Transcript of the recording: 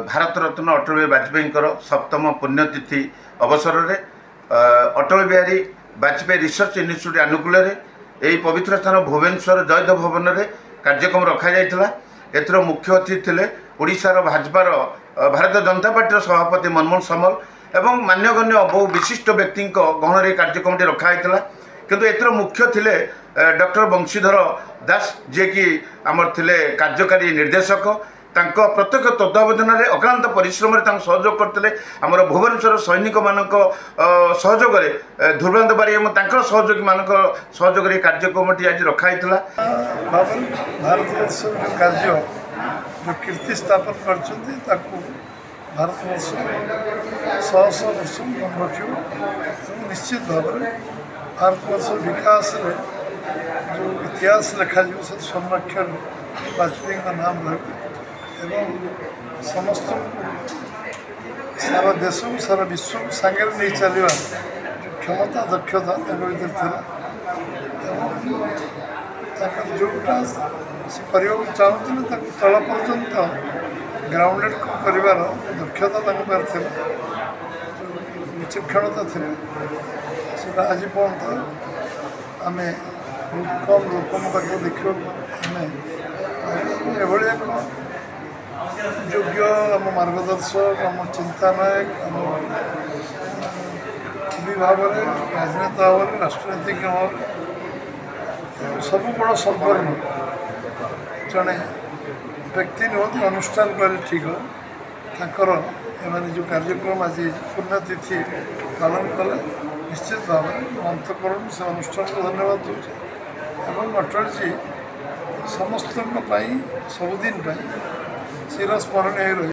भारत रत्न अटल बिहारी वाजपेयी सप्तम पुण्यतिथि अवसर में अटल बिहारी वाजपेयी रिसर्च इन्स्टिट्यूट आनुकूल यही पवित्र स्थान भुवनेश्वर जयदेव भवन में कार्यक्रम रखा जाइथिला। एथर मुख्य अतिथि थे ओडिशार भाजपार भारतीय जनता पार्टी सभापति मनमोहन सामल एवं मान्यगण्य बहु विशिष्ट व्यक्ति गहन कार्यक्रम रखाई किंतु एथर मुख्य थे डॉक्टर बंशीधर दास जे कि आमर थिले कार्यकारी निर्देशक तांको प्रत्यक्ष तत्वावधान में अक्लांत परिश्रम सहयोग करते आमर भुवनेश्वर सैनिक मान सहयोग ध्रुवांत बारी और सहयोगी मान सहयोग कार्यक्रम आज रखाई भारत वर्ष कार्य जो कीर्ति स्थापन कर भारत वर्ष शह शह वर्ष मन रख निश्चित भाव में भारत वर्ष विकास जो इतिहास लिखा से संरक्षण वाजपेयी का नाम रहे एवं समस्त सारा देश को सारा विश्व को सांगे नहीं चलवा जो क्षमता दक्षता भीतर था जोटा से करने चाहूँगे तल पर्यंत ग्राउंडेड को कर दक्षता थी विचक्षणता थी से आज पर्यंत आम बहुत कम लोक देखा एक योग्य आम मार्गदर्शक आम चिंतानायक आम भाव में राजनेता भाव में राष्ट्रनीतिज्ञ भाव सब बड़ संपन्न जड़े व्यक्ति नुहति अनुष्ठान कले ठीक हो ताकर एमाने जो कार्यक्रम आज पुण्यतिथि पालन कले निश्चित भाव में अंतकरण से अनुष्ठान को धन्यवाद दूचे एवं अटल जी समस्त सबुदिन चिरस्मरणीय रही।